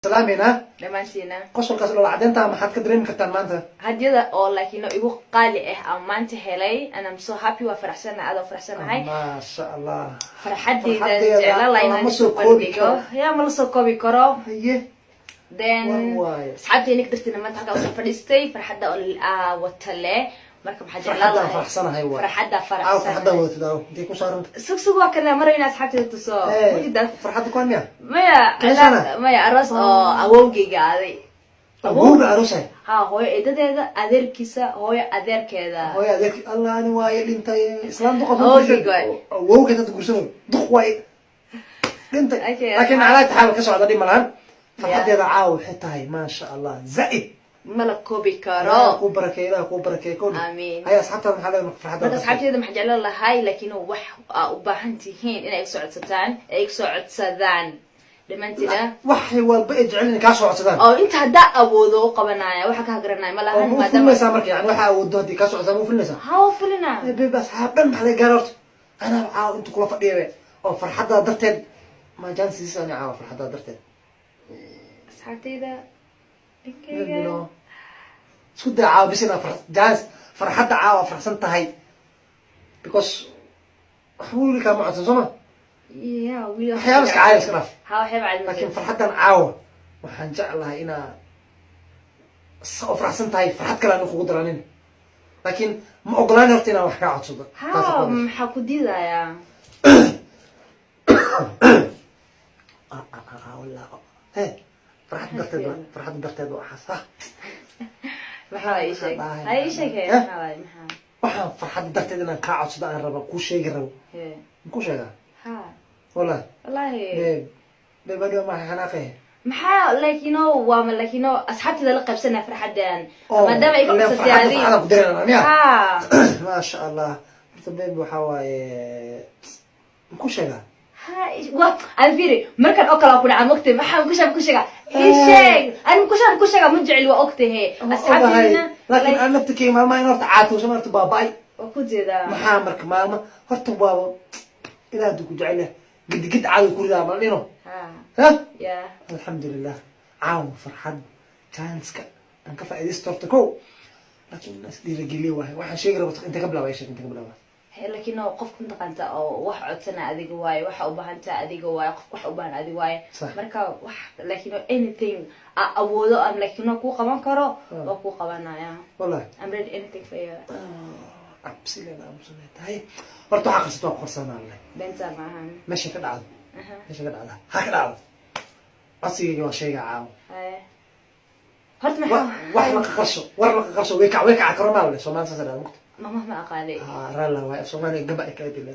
سلامينا dhamaantiina قصر كاس لو عدنتها ما حد كدرين كرتان مانتا hadiyada oo laakiin igu qaali ah aan maanta helay and I'm so happy wa faraxsanahay aad faraxsanahay ما شاء الله farxadeyda jeclaa inaan soo koobigo yaa ma la soo koobi karo haye then asxaabtayna dartina maanta halka soo fadhiistay farxada oo watale marka maxaa jeclaa faraxsanahay waa farxada wadato intii ku saaranta sugsug waa kana marayna asxaabtayda tusoo wajida farxada ku amiya maya aroos oo awowgeyga aaday awowga aroosay ha hooyo eedadeeda adeerkiisa hooyo adeerkeeda hooyo adeerki allah ani waa dhintay islaan duqad awowga dad gursano duq way dhintay laakiin ala taxawl ka socda dhimalaan farxadeeda caaw waxay tahay ma sha Allah zaid malakobi karo ku barakeeyo kun amiin ay asxaabta maxaa farxada asxaabteeda maxaa jeclaan lahay laakiin wax u baahan tihiin inay socodsadaan dhamaantina waxay walba ejcelin ka socodsadaan oo inta hada awoodo u qabanaya waxa ka garanay ma lahan maadaama ma markii yani waxa awoodo hadii ka socodsan u filinaysa ha u filina bas asxaabtan maxaa gaarto ana caaw inta kula fadhiyay oo farxada darteed ma jansiis ana caaw farxada darteed asxaabteeda إنه شو ده عاو بس أنا جالس فرحت عاو فرحت هاي because حولي كم معتصمة يا ويا حيابس كعايز كراف ها حيب على لكن فرحت عاو وحنجعلها هنا فرحت هاي فرحت كلا نخو قدرانين لكن ما أقولان وقتنا وحكا عتصدق ها محكو دي ذا يا ولا هي فرحت درتد وحاسة maxaa ay sheegay waxaan farxad darteed inaan ka codsado aan rabo ku sheegi rabo ku sheega wallahi bebado ma xanaaqay maxaa laakiin waa laakiin asxaabtida la qabsanaa farxadan maadaama ay qabsadeen ma sha Allah sabab waxa waaye ku sheega الفيري مركن أكل أكون عم وقت ما حد كل شيء إيش أنا كل شيء مجعل وقته هي أصحابي لكن أنا بتكي ما ينرت عاتو سمرت باباي وكل ذا محامرك ماما هرت بابا إلى دوك جعله قد عاو كل ذا مالينو ها يا الحمد لله عاو فرحان كانسك أنك فائدة ستورتكو لكن الناس دي رجلي واحد شيء قرب أنت قبله وإيش أنت قبله لكن قف كنت قنت أو واحد عدسنا أديك واي واحد أبهنت أديك واي قف واحد أبهن أديك واي مركا واحد لكن anything أبوده أم لكن أكو كمان كرو أكو كمان يا والله I'm ready anything for you أبسلنا هاي برضو حق ستوقف فرصنا الله بنتها معهم ماشي كده عاد ماشي كده عاد هكذا عاد أصير يو شيء عاو هرت محا واحد ورا قرصه ويكع كرمال ولا سو ما نسأل ما أقالي رلا واي سومالي قبل كده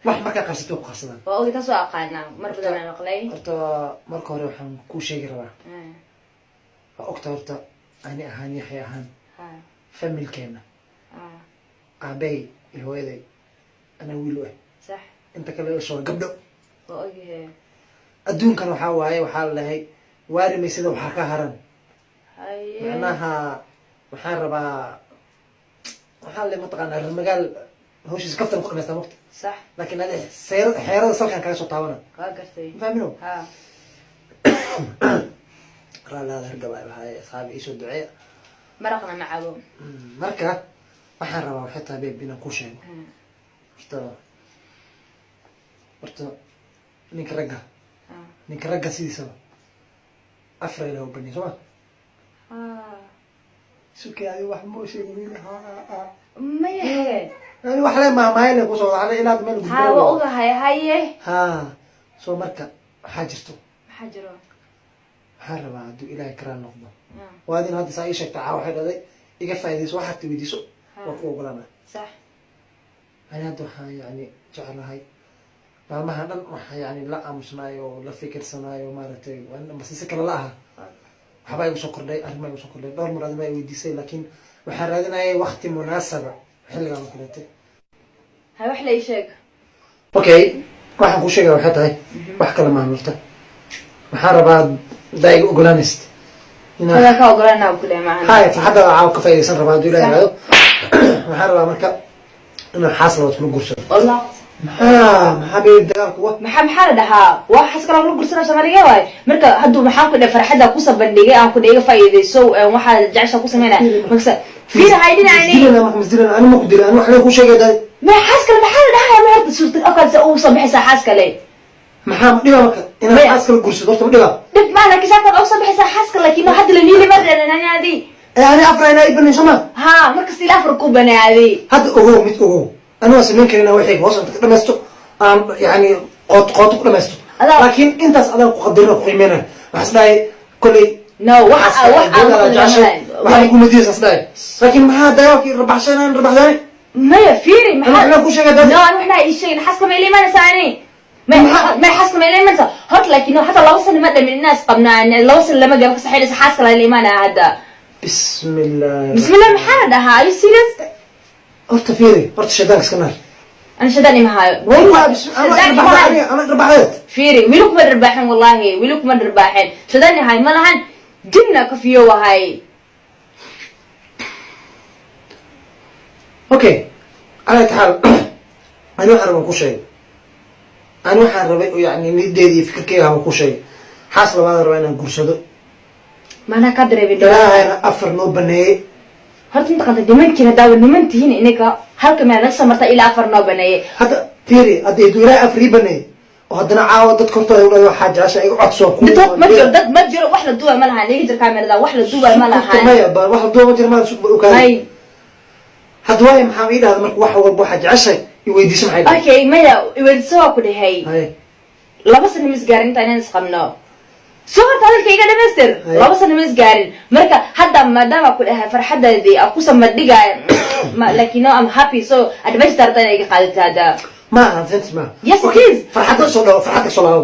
wax marka qarsato ku qarsadaan oo uu taasoo aqaana mar badan aan aqlay horta marka hore waxaan ku sheegi rabaa october ani ahaan yahay ahaan familkeena abay iyo hooyaday ana wiil ah sax inta kale soo gabdho oo ogeey adduunkan waxa waaye waxa la leeyahay waarimaysida waxa ka haran macnaha waxaan rabaa waxaan le mataqaanaa magaal hawshiis kaftan ku dhameystaa waqti صح لكن هذا حيرة صلحة كذا صوت طاولة فاهمينه ها لا هرجع هاي أصحابي إيش الدعاء مرقنا معه مركا وحرة وحتى بينا كوشين ورتا نكرجع سيدي سوا أفرع له بني سوا شو كذا واحد موشي يقول ما يحيي يعني واحد ما يلي قصوا على إلى دمن ها وأوجه هاي ها سو مركا حاجرته حرب عدو إلى كران نقطة وهذه هذه سايشة تعاو حاجة ذي يقفل يديس واحد تبي يسوق وقوة قلنا صح أنا هذا يعني جعل هاي ما هذا يعني لا مش نايو لا فكر سنايو مرتين وأنا بس سكر لها حبايب سكر لي أنا ما سكر لي دور مرة ما يوديسي لكن وحرادنا هاي وقت مناسبة حلقة مكنتي هاي وحلا يشاق اوكي waxaan ku sheegay waxa tahay wax kala maamulta waxaan rabaa daayig ogolaanist ina ka ogolaanaa kulay macna hay hadda caaw ka faa'iideysan rabaa haduu ilaahay waxaan rabaa marka inaan xaaslo isku guursado wallah maxaa bay dagaalku wa maxaa la dhahaa waa xas kala lagu gursana Soomaaliga waay marka haduu maxaan ku dhahay farxada ku sabandhigay aan ku dhiga faa'iideyso waxa jacayl ku sameeyay marka fiir haydinayni dilana ma masdilan ana ma ku dilan waxa ku sheegay dad ma xas kala maxaa la dhahaa ma hadda suurta akad oo sabaxaysa xas kale maxaa dhiba marka ina xas kala gursado horta dhiba dib ma la kisaaka oo sabaxaysa xas kale laakiin hadda la liili marna nadi yani afrayna ibn sama ha marka si afar ku banaadi hadda ogo mid ogo أنا أسمين كلنا وحيد وصل تكلمستو يعني قط كلمستو لكن أنت أصلا قدرنا قيمنا حسناي كل no واحد واحد يكون مدير حسناي لكن ما هذا ياكل ربع سنة ما يفيري ما أنا كل شيء قدر لا أنا إحنا إيش نحس كم إلي ما نساني ما يحس كم إلي ما نسا هات لكنه حتى لو وصل مدة من الناس قبنا لو وصل لما جاب صحيح حس كلا إلي ما هذا بسم الله محمد هاي سيريس أرت فيري أرت شدانك سكنار أنا شداني معها والله بس أنا ربحت فيري ويلوك ما رباحين والله ويلوك ما رباحين شداني هاي ما لهن جبنا كفيو وهاي أوكي على حال أنا أحرم كل شيء أنا أحرم يعني ندي فكر كيها وكل شيء حاصل ما أدري أنا قرصده ما أنا كدري بدي لا أفر نو بني horta inta qanta nimankina daawo nimantihiin inaga halka meel la samarta ilaa afar noo baneeyay hadda fiiri hadda ilaa afar baneey oo hadana caawa dad kortooda u leeyahay waxa jecesha ay u codso ku dad ma jiro wax la duwa ma laha niga jir kaamirada wax la duwa ma laha wax la duwa ma jiro ma soo u kaalay hadda way maxaa ii dhaad marka wax walba waxa jecesha i weydiiso maxay okay maya i weydiiso waa ku dhahay laba sano mis gaarin intaan isqabno soo hadalkayga dhameystir laba sano mis gaarin marka hadda maadaama ku dhahay farxadaadii aan ku samadhigaa laakiin I'm happy so adventure tan ay qaadataa hada ma fahmt ma yes please farxada soo dhaw farxada soo laaw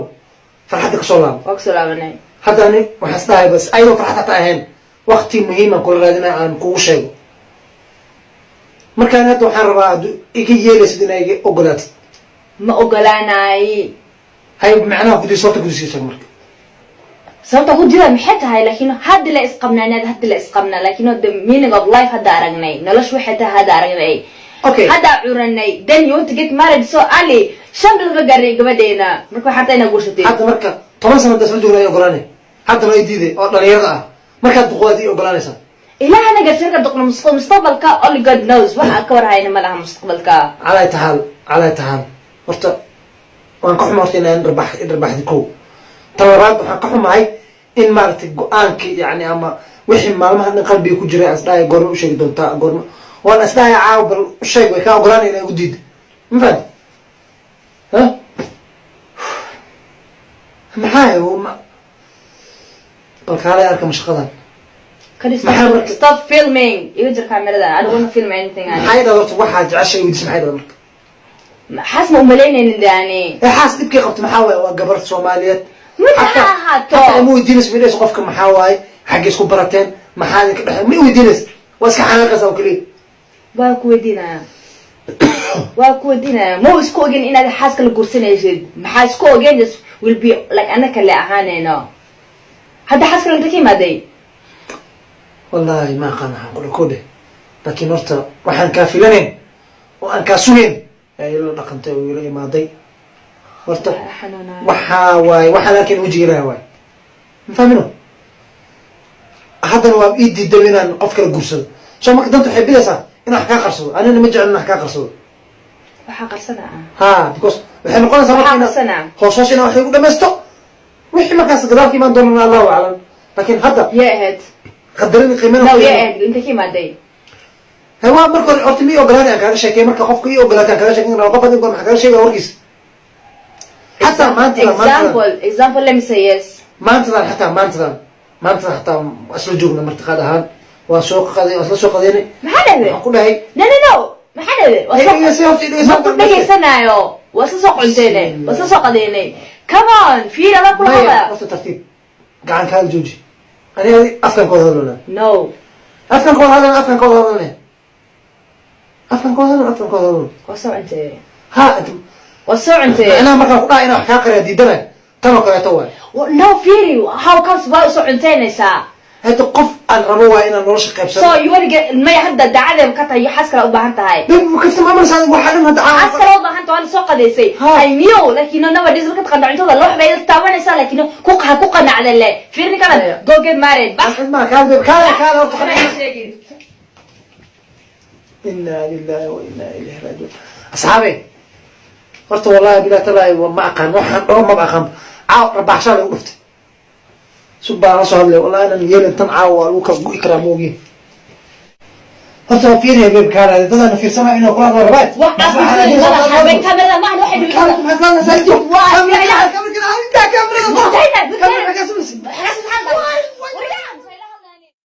farxada soo laaw waa soo laabanay hadda ani waxa staay bas aydo farxada ahayn waqti muhiim ah kula raadina aan kugu sheego markaan hadda waxaan rabaa iga yeelaysid inay ogolaatid ma ogolaanay hay macnaha ku diiso marka sababta ku jira maxay tahay laakiin hadda la isqabnaa laakiin the meaning of life hadda aragnay nolosh waxay tahay hadda aragnay okay hadda curanay then you want to get married so early shan bil gaaray gabadheena marka waxa tahay guursatay hadda marka 10 sano dasma joogay ogolaanay hadda way diiday oo dhalinyarada ah marka duqoodii ogolaanaysa ilaaha naga sirka duqna mustaqbalka only god knows waxa ka warhayna ma laha mustaqbalka على tahan horta waan ka xumaartay inaan irbaxdiko talabaad waxaan ka xumahay in maaragtay go'aankii yani ama wixii maalmaha dhan qalbiga ku jiray asdhaay goorma u sheegi doontaa goorma waan asdhaay caaw bal u sheeg way ka ogolaanay inay u diido ma fahad ha maxaa bal kaalay arka mashaqadan stop filming iga jir kaamirada I don't want to film anything maxay dhawrta waxaa jeceshay weydiis maxay dhawr marka xaas ma umaleynaynin yani xaas dhibkii qabta maxaa waaye waa gabar Soomaaliyeed حتى مو يدينس من ايش قفك محاواي حق يسكو براتين محاذك مو يدينس واسك حناقص او كلي واكو دينا مو اسكو اجين ان هذا حاسك القرسنيشد ما اسكو اجين will be like انا كلا اهانينا هذا حاسك انت كيما دي والله ما قنع اقول كوده لكن ورتا waxaan ka filaneen oo aan ka sugeen ay la dhaqantay oo ila imaaday ورتا وحاواي وحا لكن وجهي لها واي فاهمينه هذا هو ايدي دوينا قفك القرصد شو ما كنت تحب لسا انا حكا قرصد انا نمجع ان حكا قرصد وحا قرصنا ها بيكوز وحين نقول سمعنا خصوصنا وحي يقول دمستو وحي ما كان صدرات كيما دون الله اعلم لكن هذا يا اهد قدرني قيمنا لا يا اهد انت كيما داي هو مركو اورتمي اوغلاني كان شيء مركو قفك اي اوغلاتي كان شيء قفك يقول ما كان شيء ورقيس حتى ما انت example let me say yes ما انت حتى اصل جوجنا مرتقدها وسوق قضيه اصل سوق قضيه ما حدا اقول هي لا ما حدا هي سيرتي دقي سنايو وصل سوق عندنا وصل سوق قضيه كمان في لا كل هذا بس ترتيب قاعد كان جوجي انا افكر كل هذول نو افكر كل هذول وصل انت ها انت وصل انت انا ما كان انا حاقر ديدنا تما كايتوا no فيري how comes why so انتينسا هذا قف الربوة إن الله شقيب so you want to get ما يهدى دعاء مكتها يحس كلا وبهانت هاي كيف ما عمل سعد واحد ما دعاء حس كلا وبهانت وانا سوق ديسي I knew لكن أنا بدي أقولك تقنع أنت والله روح بعيد تاوان يسال لكن كوقنا على الله فيرني كمان go get married بس ما كان إنا لله وإنا إليه راجعون أصحابي قلت والله بلا تلاي وما أقام ما بأقام ربع شهر وقفت سبحان الله والله أنا يلي تنعى ولوك إكراموجي قلت فيني بيبكار هذا أنا في سماء إنه قرآن وربات وقف